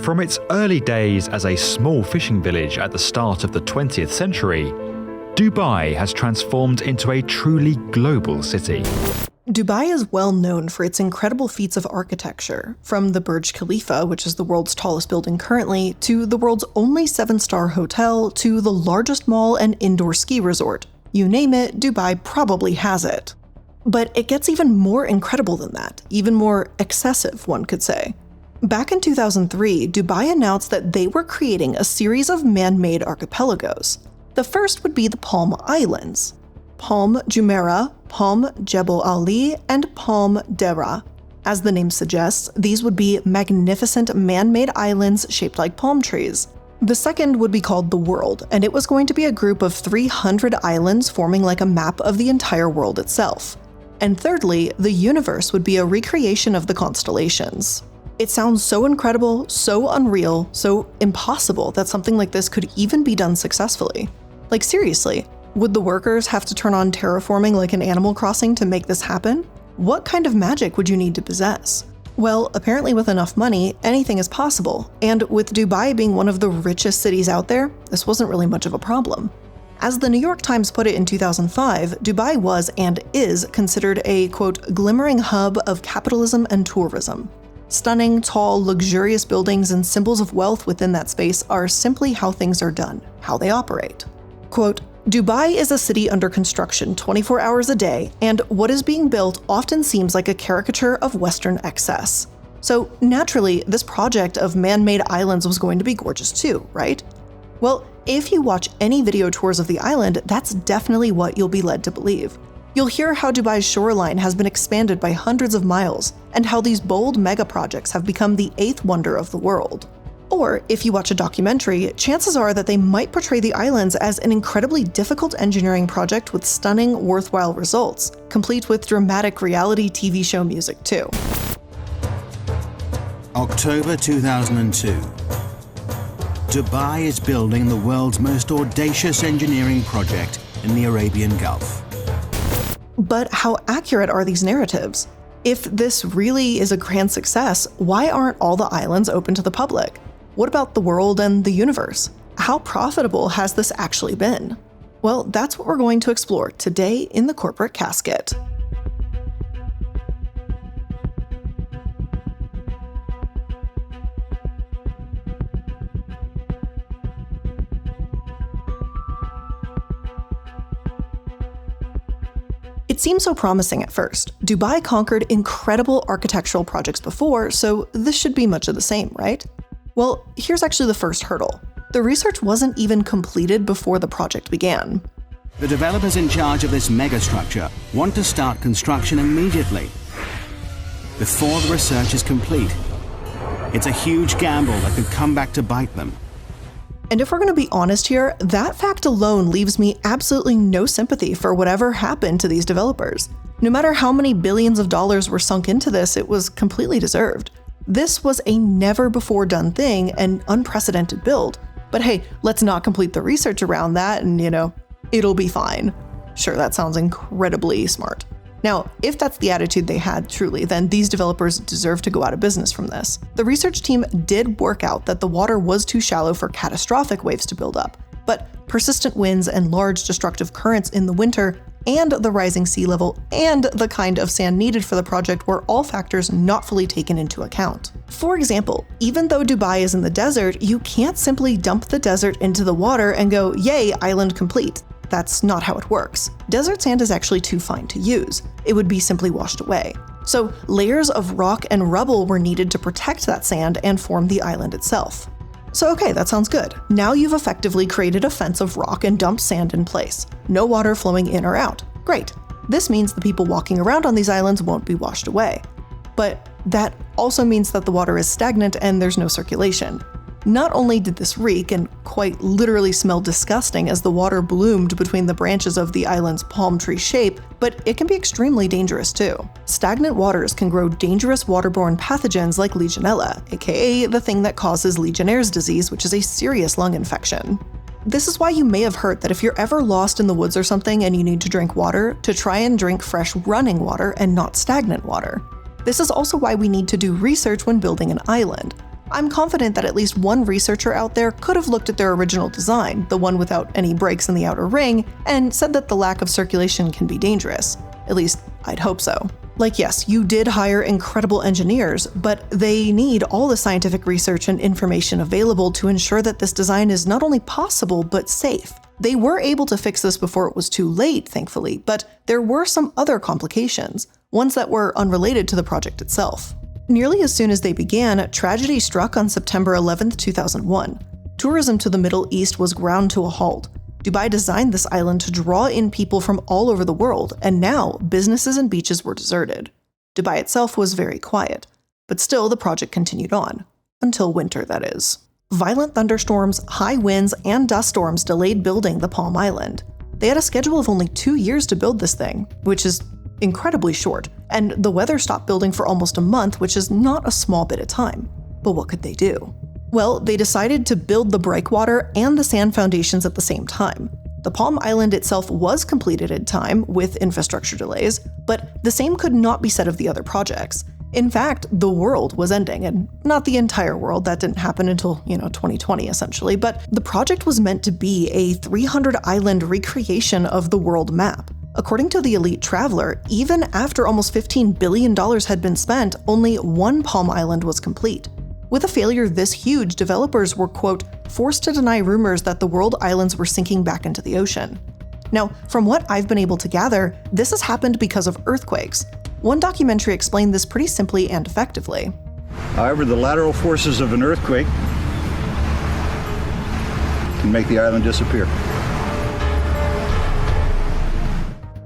From its early days as a small fishing village at the start of the 20th century, Dubai has transformed into a truly global city. Dubai is well known for its incredible feats of architecture, from the Burj Khalifa, which is the world's tallest building currently, to the world's only 7-star hotel, to the largest mall and indoor ski resort. You name it, Dubai probably has it. But it gets even more incredible than that, even more excessive, one could say. Back in 2003, Dubai announced that they were creating a series of man-made archipelagos. The first would be the Palm Islands. Palm Jumeirah, Palm Jebel Ali, and Palm Deira. As the name suggests, these would be magnificent man-made islands shaped like palm trees. The second would be called the World, and it was going to be a group of 300 islands forming like a map of the entire world itself. And thirdly, the universe would be a recreation of the constellations. It sounds so incredible, so unreal, so impossible that something like this could even be done successfully. Like seriously, would the workers have to turn on terraforming like in Animal Crossing to make this happen? What kind of magic would you need to possess? Well, apparently with enough money, anything is possible, and with Dubai being one of the richest cities out there, this wasn't really much of a problem. As the New York Times put it in 2005, Dubai was and is considered a, quote, glimmering hub of capitalism and tourism. Stunning, tall, luxurious buildings and symbols of wealth within that space are simply how things are done, how they operate. Quote, Dubai is a city under construction 24 hours a day, and what is being built often seems like a caricature of Western excess. So naturally, this project of man-made islands was going to be gorgeous too, right? Well, if you watch any video tours of the island, that's definitely what you'll be led to believe. You'll hear how Dubai's shoreline has been expanded by hundreds of miles, and how these bold mega projects have become the 8th wonder of the world. Or, if you watch a documentary, chances are that they might portray the islands as an incredibly difficult engineering project with stunning, worthwhile results, complete with dramatic reality TV show music too. October 2002. Dubai is building the world's most audacious engineering project in the Arabian Gulf. But how accurate are these narratives? If this really is a grand success, why aren't all the islands open to the public? What about the world and the universe? How profitable has this actually been? Well, that's what we're going to explore today in the Corporate Casket. It seems so promising at first. Dubai conquered incredible architectural projects before, so this should be much of the same, right? Well, here's actually the first hurdle. The research wasn't even completed before the project began. The developers in charge of this megastructure want to start construction immediately, before the research is complete. It's a huge gamble that could come back to bite them. And if we're going to be honest here, that fact alone leaves me absolutely no sympathy for whatever happened to these developers. No matter how many billions of dollars were sunk into this, it was completely deserved. This was a never-before-done thing, an unprecedented build. But hey, let's not complete the research around that and, it'll be fine. Sure, that sounds incredibly smart. Now, if that's the attitude they had truly, then these developers deserve to go out of business from this. The research team did work out that the water was too shallow for catastrophic waves to build up, but persistent winds and large destructive currents in the winter and the rising sea level and the kind of sand needed for the project were all factors not fully taken into account. For example, even though Dubai is in the desert, you can't simply dump the desert into the water and go, yay, island complete. That's not how it works. Desert sand is actually too fine to use. It would be simply washed away. So layers of rock and rubble were needed to protect that sand and form the island itself. So okay, that sounds good. Now you've effectively created a fence of rock and dumped sand in place. No water flowing in or out. Great. This means the people walking around on these islands won't be washed away. But that also means that the water is stagnant and there's no circulation. Not only did this reek and quite literally smell disgusting as the water bloomed between the branches of the island's palm tree shape, but it can be extremely dangerous too. Stagnant waters can grow dangerous waterborne pathogens like Legionella, aka the thing that causes Legionnaire's disease, which is a serious lung infection. This is why you may have heard that if you're ever lost in the woods or something and you need to drink water, to try and drink fresh running water and not stagnant water. This is also why we need to do research when building an island. I'm confident that at least one researcher out there could have looked at their original design, the one without any breaks in the outer ring, and said that the lack of circulation can be dangerous. At least, I'd hope so. Like, yes, you did hire incredible engineers, but they need all the scientific research and information available to ensure that this design is not only possible, but safe. They were able to fix this before it was too late, thankfully, but there were some other complications, ones that were unrelated to the project itself. Nearly as soon as they began, tragedy struck on September 11, 2001. Tourism to the Middle East was ground to a halt. Dubai designed this island to draw in people from all over the world, and now businesses and beaches were deserted. Dubai itself was very quiet, but still the project continued on. Until winter, that is. Violent thunderstorms, high winds, and dust storms delayed building the Palm Island. They had a schedule of only 2 years to build this thing, which is incredibly short, and the weather stopped building for almost a month, which is not a small bit of time. But what could they do? Well, they decided to build the breakwater and the sand foundations at the same time. The Palm Island itself was completed in time with infrastructure delays, but the same could not be said of the other projects. In fact, the world was ending, and not the entire world, that didn't happen until, 2020 essentially, but the project was meant to be a 300-island recreation of the world map. According to the Elite Traveler, even after almost $15 billion had been spent, only one Palm Island was complete. With a failure this huge, developers were, quote, forced to deny rumors that the world islands were sinking back into the ocean. Now, from what I've been able to gather, this has happened because of earthquakes. One documentary explained this pretty simply and effectively. However, the lateral forces of an earthquake can make the island disappear.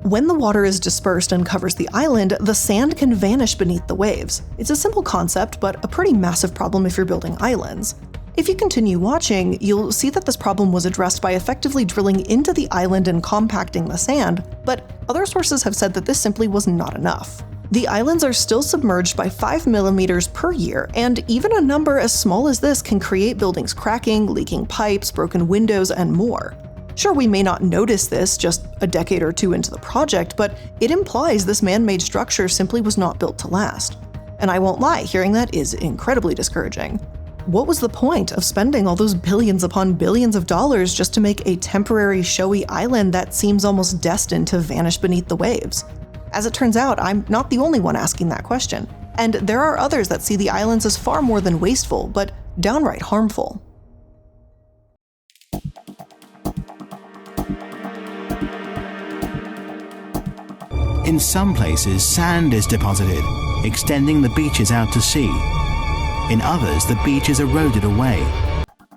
When the water is dispersed and covers the island, the sand can vanish beneath the waves. It's a simple concept, but a pretty massive problem if you're building islands. If you continue watching, you'll see that this problem was addressed by effectively drilling into the island and compacting the sand, but other sources have said that this simply was not enough. The islands are still submerged by 5 millimeters per year, and even a number as small as this can create buildings cracking, leaking pipes, broken windows, and more. Sure, we may not notice this just a decade or two into the project, but it implies this man-made structure simply was not built to last. And I won't lie, hearing that is incredibly discouraging. What was the point of spending all those billions upon billions of dollars just to make a temporary showy island that seems almost destined to vanish beneath the waves? As it turns out, I'm not the only one asking that question, and there are others that see the islands as far more than wasteful, but downright harmful. In some places, sand is deposited, extending the beaches out to sea. In others, the beach is eroded away.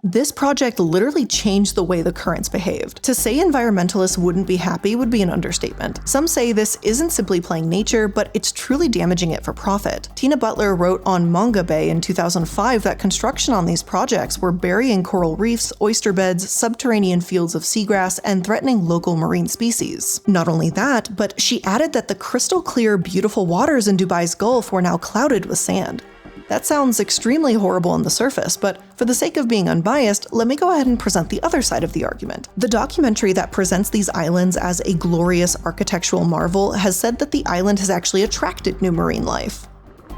This project literally changed the way the currents behaved. To say environmentalists wouldn't be happy would be an understatement. Some say this isn't simply playing nature, but it's truly damaging it for profit. Tina Butler wrote on Manga Bay in 2005 that construction on these projects were burying coral reefs, oyster beds, subterranean fields of seagrass, and threatening local marine species. Not only that, but she added that the crystal clear, beautiful waters in Dubai's Gulf were now clouded with sand. That sounds extremely horrible on the surface, but for the sake of being unbiased, let me go ahead and present the other side of the argument. The documentary that presents these islands as a glorious architectural marvel has said that the island has actually attracted new marine life.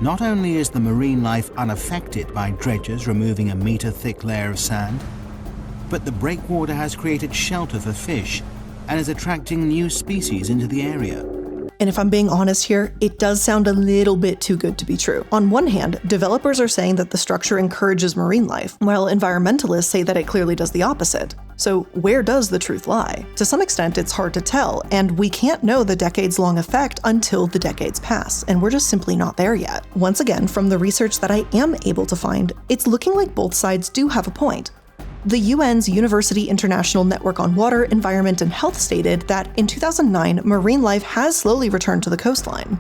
Not only is the marine life unaffected by dredgers removing a meter-thick layer of sand, but the breakwater has created shelter for fish and is attracting new species into the area. And if I'm being honest here, it does sound a little bit too good to be true. On one hand, developers are saying that the structure encourages marine life, while environmentalists say that it clearly does the opposite. So where does the truth lie? To some extent, it's hard to tell, and we can't know the decades-long effect until the decades pass, and we're just simply not there yet. Once again, from the research that I am able to find, it's looking like both sides do have a point. The UN's University International Network on Water, Environment, and Health stated that in 2009, marine life has slowly returned to the coastline.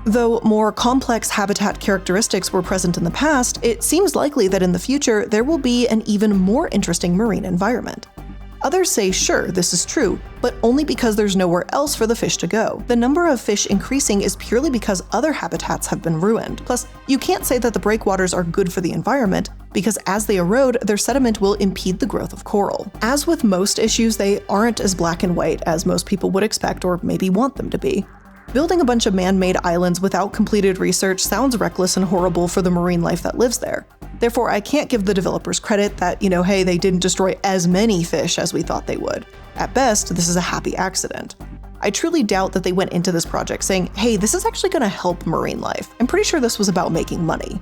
Though more complex habitat characteristics were present in the past, it seems likely that in the future there will be an even more interesting marine environment. Others say sure, this is true, but only because there's nowhere else for the fish to go. The number of fish increasing is purely because other habitats have been ruined. Plus, you can't say that the breakwaters are good for the environment, because as they erode, their sediment will impede the growth of coral. As with most issues, they aren't as black and white as most people would expect or maybe want them to be. Building a bunch of man-made islands without completed research sounds reckless and horrible for the marine life that lives there. Therefore, I can't give the developers credit that, hey, they didn't destroy as many fish as we thought they would. At best, this is a happy accident. I truly doubt that they went into this project saying, hey, this is actually going to help marine life. I'm pretty sure this was about making money.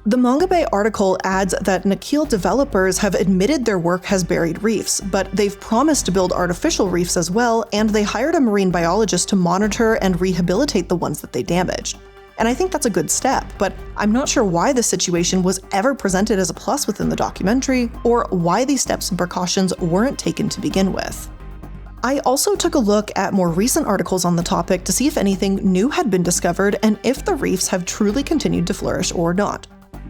The Manga Bay article adds that Nakheel developers have admitted their work has buried reefs, but they've promised to build artificial reefs as well, and they hired a marine biologist to monitor and rehabilitate the ones that they damaged. And I think that's a good step, but I'm not sure why this situation was ever presented as a plus within the documentary, or why these steps and precautions weren't taken to begin with. I also took a look at more recent articles on the topic to see if anything new had been discovered and if the reefs have truly continued to flourish or not.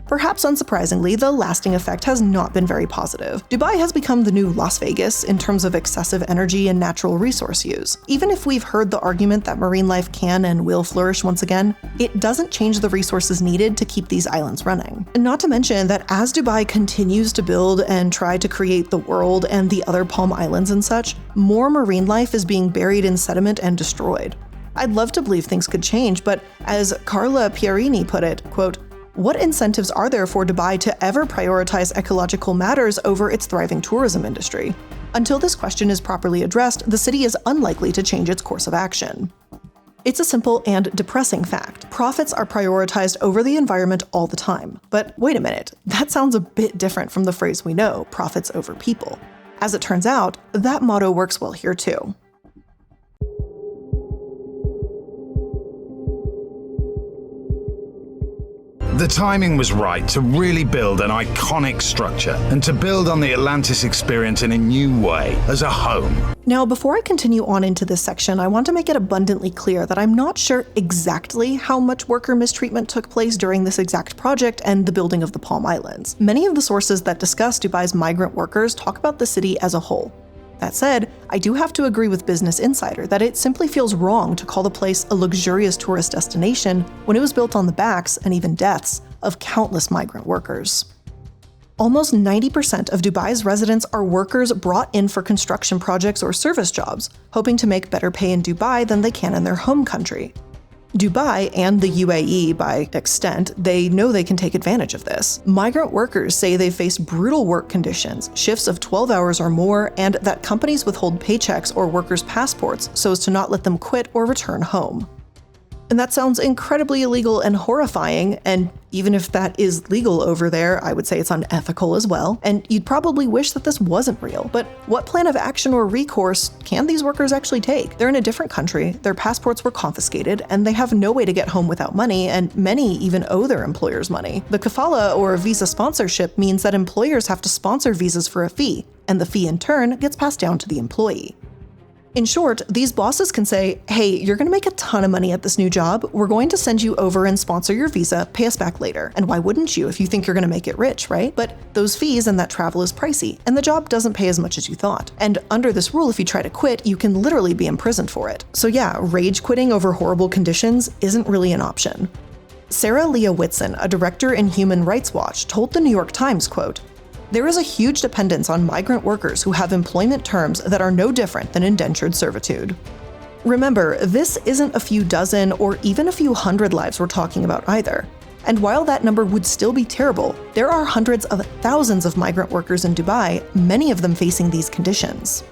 Perhaps unsurprisingly, the lasting effect has not been very positive. Dubai has become the new Las Vegas in terms of excessive energy and natural resource use. Even if we've heard the argument that marine life can and will flourish once again, it doesn't change the resources needed to keep these islands running. And not to mention that as Dubai continues to build and try to create the world and the other Palm Islands and such, more marine life is being buried in sediment and destroyed. I'd love to believe things could change, but as Carla Pierini put it, quote, "What incentives are there for Dubai to ever prioritize ecological matters over its thriving tourism industry? Until this question is properly addressed, the city is unlikely to change its course of action." It's a simple and depressing fact. Profits are prioritized over the environment all the time. But wait a minute, that sounds a bit different from the phrase we know, profits over people. As it turns out, that motto works well here too. The timing was right to really build an iconic structure and to build on the Atlantis experience in a new way, as a home. Now, before I continue on into this section, I want to make it abundantly clear that I'm not sure exactly how much worker mistreatment took place during this exact project and the building of the Palm Islands. Many of the sources that discuss Dubai's migrant workers talk about the city as a whole. That said, I do have to agree with Business Insider that it simply feels wrong to call the place a luxurious tourist destination when it was built on the backs, and even deaths, of countless migrant workers. Almost 90% of Dubai's residents are workers brought in for construction projects or service jobs, hoping to make better pay in Dubai than they can in their home country. Dubai, and the UAE by extent, they know they can take advantage of this. Migrant workers say they face brutal work conditions, shifts of 12 hours or more, and that companies withhold paychecks or workers' passports so as to not let them quit or return home. And that sounds incredibly illegal and horrifying, and even if that is legal over there, I would say it's unethical as well, and you'd probably wish that this wasn't real. But what plan of action or recourse can these workers actually take? They're in a different country, their passports were confiscated, and they have no way to get home without money, and many even owe their employers money. The kafala, or visa sponsorship, means that employers have to sponsor visas for a fee, and the fee in turn gets passed down to the employee. In short, these bosses can say, hey, you're going to make a ton of money at this new job, we're going to send you over and sponsor your visa, pay us back later. And why wouldn't you if you think you're going to make it rich, right? But those fees and that travel is pricey, and the job doesn't pay as much as you thought. And under this rule, if you try to quit, you can literally be imprisoned for it. So yeah, rage quitting over horrible conditions isn't really an option. Sarah Leah Whitson, a director in Human Rights Watch, told the New York Times, quote, "There is a huge dependence on migrant workers who have employment terms that are no different than indentured servitude." Remember, this isn't a few dozen or even a few hundred lives we're talking about either. And while that number would still be terrible, there are hundreds of thousands of migrant workers in Dubai, many of them facing these conditions.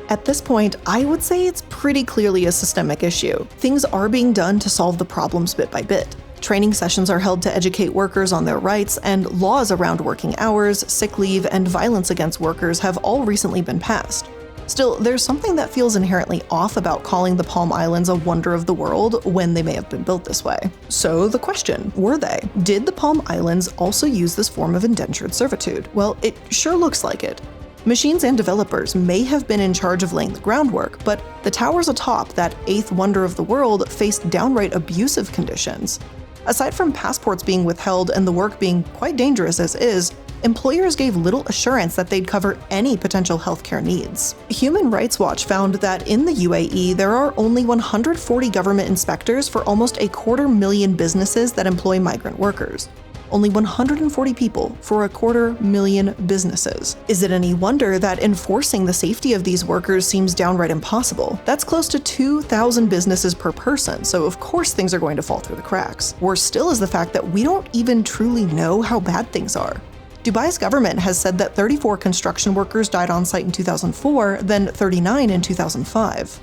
At this point, I would say it's pretty clearly a systemic issue. Things are being done to solve the problems bit by bit. Training sessions are held to educate workers on their rights, and laws around working hours, sick leave, and violence against workers have all recently been passed. Still, there's something that feels inherently off about calling the Palm Islands a wonder of the world when they may have been built this way. So the question, were they? Did the Palm Islands also use this form of indentured servitude? Well, it sure looks like it. Machines and developers may have been in charge of laying the groundwork, but the towers atop that eighth wonder of the world faced downright abusive conditions. Aside from passports being withheld and the work being quite dangerous as is, employers gave little assurance that they'd cover any potential healthcare needs. Human Rights Watch found that in the UAE, there are only 140 government inspectors for almost 250,000 businesses that employ migrant workers. only 140 people for 250,000 businesses. Is it any wonder that enforcing the safety of these workers seems downright impossible? That's close to 2,000 businesses per person, so of course things are going to fall through the cracks. Worse still is the fact that we don't even truly know how bad things are. Dubai's government has said that 34 construction workers died on site in 2004, then 39 in 2005.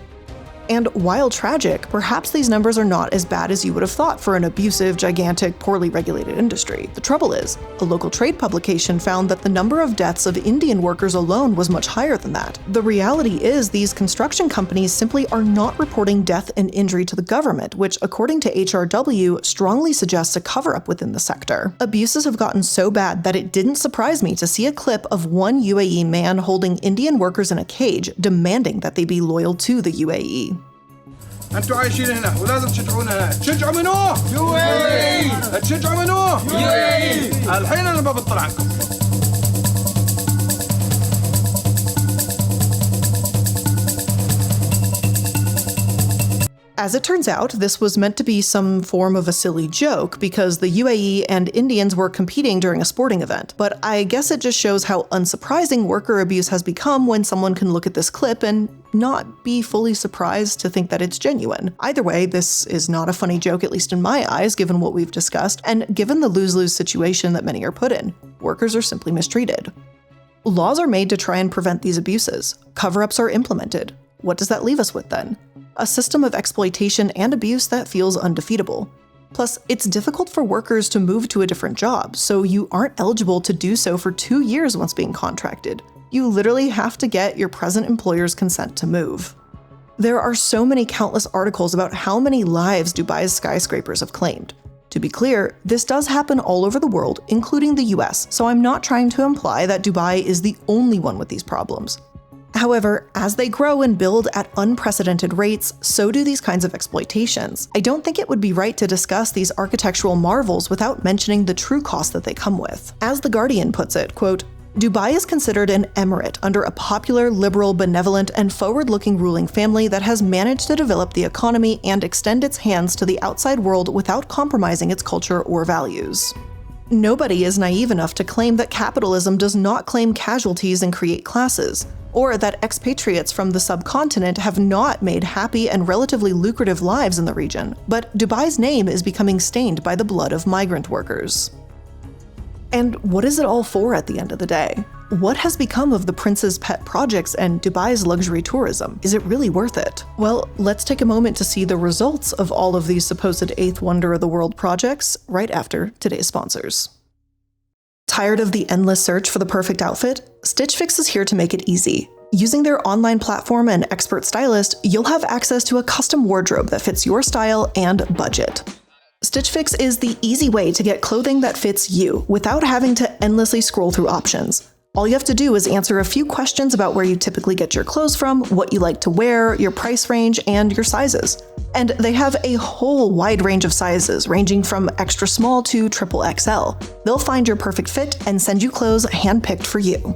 And while tragic, perhaps these numbers are not as bad as you would have thought for an abusive, gigantic, poorly regulated industry. The trouble is, a local trade publication found that the number of deaths of Indian workers alone was much higher than that. The reality is these construction companies simply are not reporting death and injury to the government, which, according to HRW, strongly suggests a cover-up within the sector. Abuses have gotten so bad that it didn't surprise me to see a clip of one UAE man holding Indian workers in a cage, demanding that they be loyal to the UAE. انتوا عايشين هنا ولازم تشجعونا هنا. تشجعوا منو؟ UAE. تشجعوا منو؟ UAE. الحين انا ببطل عنكم. As it turns out, this was meant to be some form of a silly joke because the UAE and Indians were competing during a sporting event, but I guess it just shows how unsurprising worker abuse has become when someone can look at this clip and not be fully surprised to think that it's genuine. Either way, this is not a funny joke, at least in my eyes, given what we've discussed, and given the lose-lose situation that many are put in. Workers are simply mistreated. Laws are made to try and prevent these abuses. Cover-ups are implemented. What does that leave us with then? A system of exploitation and abuse that feels undefeatable. Plus, it's difficult for workers to move to a different job, so you aren't eligible to do so for 2 years once being contracted. You literally have to get your present employer's consent to move. There are so many countless articles about how many lives Dubai's skyscrapers have claimed. To be clear, this does happen all over the world, including the US, so I'm not trying to imply that Dubai is the only one with these problems. However, as they grow and build at unprecedented rates, so do these kinds of exploitations. I don't think it would be right to discuss these architectural marvels without mentioning the true cost that they come with. As The Guardian puts it, quote, Dubai is considered an emirate under a popular, liberal, benevolent, and forward-looking ruling family that has managed to develop the economy and extend its hands to the outside world without compromising its culture or values. Nobody is naive enough to claim that capitalism does not claim casualties and create classes, or that expatriates from the subcontinent have not made happy and relatively lucrative lives in the region, but Dubai's name is becoming stained by the blood of migrant workers. And what is it all for at the end of the day? What has become of the prince's pet projects and Dubai's luxury tourism? Is it really worth it? Well, let's take a moment to see the results of all of these supposed eighth wonder of the world projects right after today's sponsors. Tired of the endless search for the perfect outfit? Stitch Fix is here to make it easy. Using their online platform and expert stylist, you'll have access to a custom wardrobe that fits your style and budget. Stitch Fix is the easy way to get clothing that fits you without having to endlessly scroll through options. All you have to do is answer a few questions about where you typically get your clothes from, what you like to wear, your price range, and your sizes. And they have a whole wide range of sizes, ranging from extra small to XXL. They'll find your perfect fit and send you clothes handpicked for you.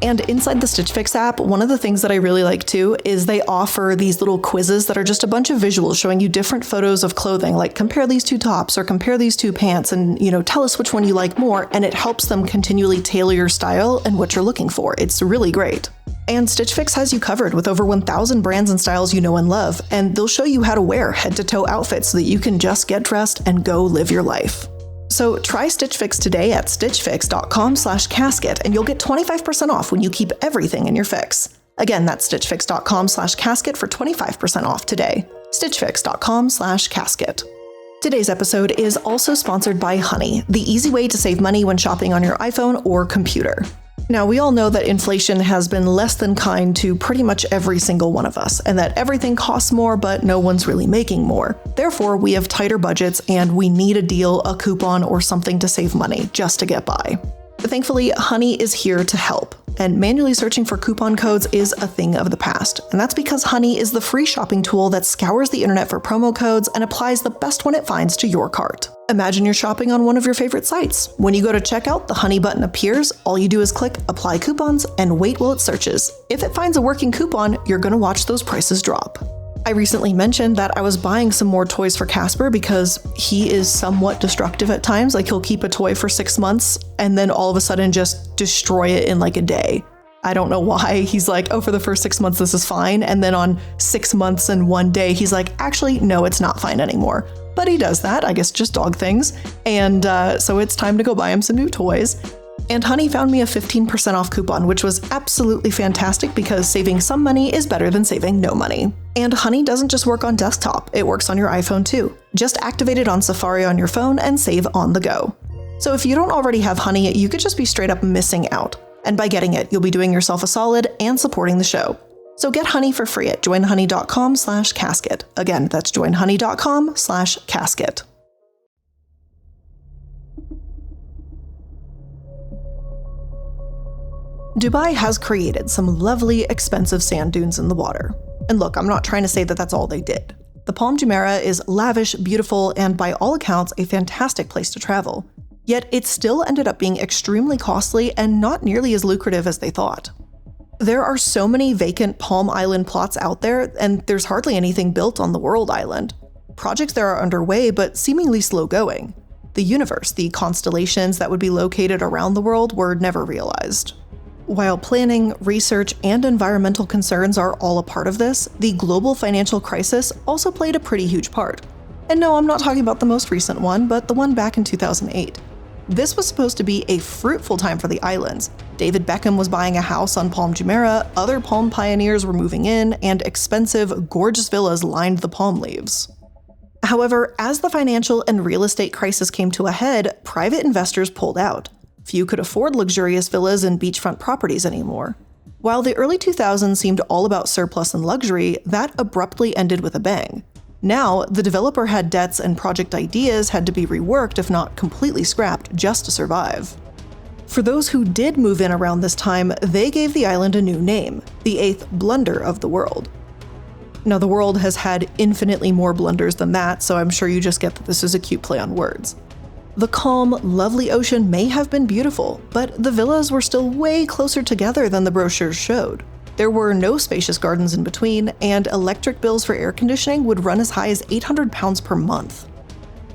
And inside the Stitch Fix app, one of the things that I really like too is they offer these little quizzes that are just a bunch of visuals showing you different photos of clothing, like compare these two tops or compare these two pants and, tell us which one you like more, and it helps them continually tailor your style and what you're looking for. It's really great. And Stitch Fix has you covered with over 1,000 brands and styles you know and love, and they'll show you how to wear head-to-toe outfits so that you can just get dressed and go live your life. So try Stitch Fix today at stitchfix.com/casket and you'll get 25% off when you keep everything in your fix. Again, that's stitchfix.com/casket for 25% off today. stitchfix.com/casket. Today's episode is also sponsored by Honey, the easy way to save money when shopping on your iPhone or computer. Now, we all know that inflation has been less than kind to pretty much every single one of us, and that everything costs more, but no one's really making more. Therefore, we have tighter budgets, and we need a deal, a coupon, or something to save money just to get by. Thankfully, Honey is here to help, and manually searching for coupon codes is a thing of the past. And that's because Honey is the free shopping tool that scours the internet for promo codes and applies the best one it finds to your cart. Imagine you're shopping on one of your favorite sites. When you go to checkout, the Honey button appears, all you do is click Apply Coupons and wait while it searches. If it finds a working coupon, you're going to watch those prices drop. I recently mentioned that I was buying some more toys for Casper because he is somewhat destructive at times. Like, he'll keep a toy for 6 months and then all of a sudden just destroy it in like a day. I don't know why. He's like, oh, for the first 6 months, this is fine. And then on 6 months and 1 day, he's like, actually, no, it's not fine anymore. But he does that, I guess, just dog things. And so it's time to go buy him some new toys. And Honey found me a 15% off coupon, which was absolutely fantastic because saving some money is better than saving no money. And Honey doesn't just work on desktop, it works on your iPhone too. Just activate it on Safari on your phone and save on the go. So if you don't already have Honey, you could just be straight up missing out. And by getting it, you'll be doing yourself a solid and supporting the show. So get Honey for free at joinhoney.com/casket. Again, that's joinhoney.com/casket. Dubai has created some lovely, expensive sand dunes in the water. And look, I'm not trying to say that that's all they did. The Palm Jumeirah is lavish, beautiful, and by all accounts, a fantastic place to travel. Yet it still ended up being extremely costly and not nearly as lucrative as they thought. There are so many vacant Palm Island plots out there, and there's hardly anything built on the World Island. Projects there are underway, but seemingly slow going. The universe, the constellations that would be located around the world, were never realized. While planning, research, and environmental concerns are all a part of this, the global financial crisis also played a pretty huge part. And no, I'm not talking about the most recent one, but the one back in 2008. This was supposed to be a fruitful time for the islands. David Beckham was buying a house on Palm Jumeirah, other palm pioneers were moving in, and expensive, gorgeous villas lined the palm leaves. However, as the financial and real estate crisis came to a head, private investors pulled out. Few could afford luxurious villas and beachfront properties anymore. While the early 2000s seemed all about surplus and luxury, that abruptly ended with a bang. Now, the developer had debts and project ideas had to be reworked, if not completely scrapped, just to survive. For those who did move in around this time, they gave the island a new name, the 8th Blunder of the world. Now, the world has had infinitely more blunders than that, so I'm sure you just get that this is a cute play on words. The calm, lovely ocean may have been beautiful, but the villas were still way closer together than the brochures showed. There were no spacious gardens in between, and electric bills for air conditioning would run as high as £800 per month.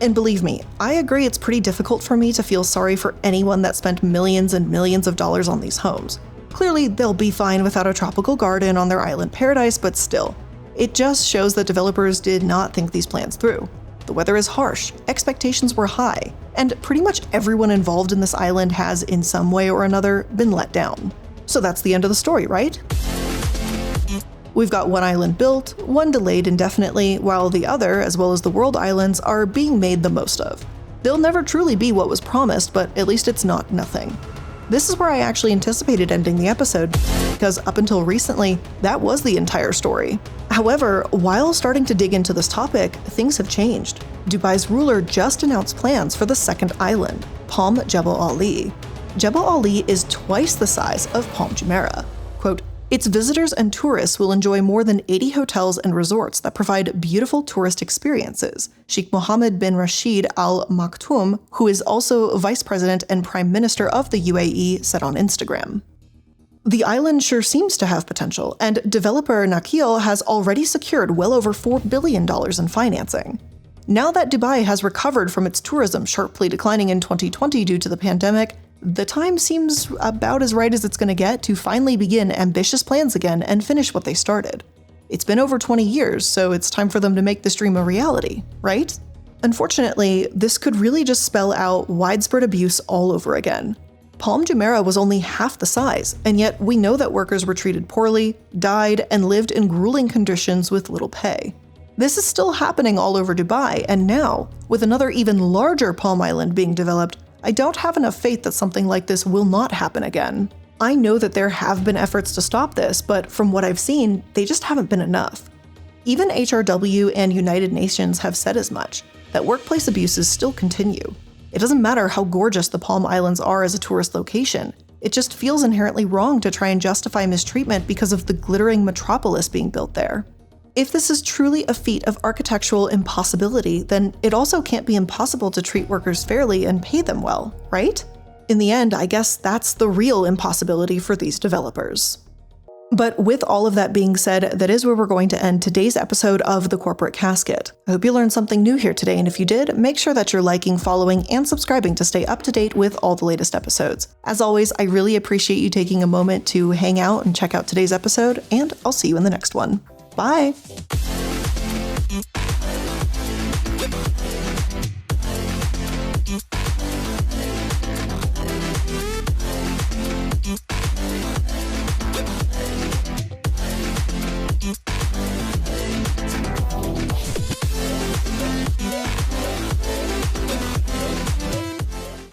And believe me, I agree it's pretty difficult for me to feel sorry for anyone that spent millions and millions of dollars on these homes. Clearly, they'll be fine without a tropical garden on their island paradise, but still. It just shows that developers did not think these plans through. The weather is harsh, expectations were high, and pretty much everyone involved in this island has, in some way or another, been let down. So that's the end of the story, right? We've got one island built, one delayed indefinitely, while the other, as well as the world islands, are being made the most of. They'll never truly be what was promised, but at least it's not nothing. This is where I actually anticipated ending the episode, because up until recently, that was the entire story. However, while starting to dig into this topic, things have changed. Dubai's ruler just announced plans for the second island, Palm Jebel Ali. Jebel Ali is twice the size of Palm Jumeirah. Quote, its visitors and tourists will enjoy more than 80 hotels and resorts that provide beautiful tourist experiences, Sheikh Mohammed bin Rashid Al Maktoum, who is also Vice President and Prime Minister of the UAE, said on Instagram. The island sure seems to have potential, and developer Nakheel has already secured well over $4 billion in financing. Now that Dubai has recovered from its tourism sharply declining in 2020 due to the pandemic, the time seems about as right as it's going to get to finally begin ambitious plans again and finish what they started. It's been over 20 years, so it's time for them to make this dream a reality, right? Unfortunately, this could really just spell out widespread abuse all over again. Palm Jumeirah was only half the size, and yet we know that workers were treated poorly, died, and lived in grueling conditions with little pay. This is still happening all over Dubai, and now, with another even larger Palm Island being developed, I don't have enough faith that something like this will not happen again. I know that there have been efforts to stop this, but from what I've seen, they just haven't been enough. Even HRW and United Nations have said as much, that workplace abuses still continue. It doesn't matter how gorgeous the Palm Islands are as a tourist location, it just feels inherently wrong to try and justify mistreatment because of the glittering metropolis being built there. If this is truly a feat of architectural impossibility, then it also can't be impossible to treat workers fairly and pay them well, right? In the end, I guess that's the real impossibility for these developers. But with all of that being said, that is where we're going to end today's episode of The Corporate Casket. I hope you learned something new here today, and if you did, make sure that you're liking, following, and subscribing to stay up to date with all the latest episodes. As always, I really appreciate you taking a moment to hang out and check out today's episode, and I'll see you in the next one. Bye!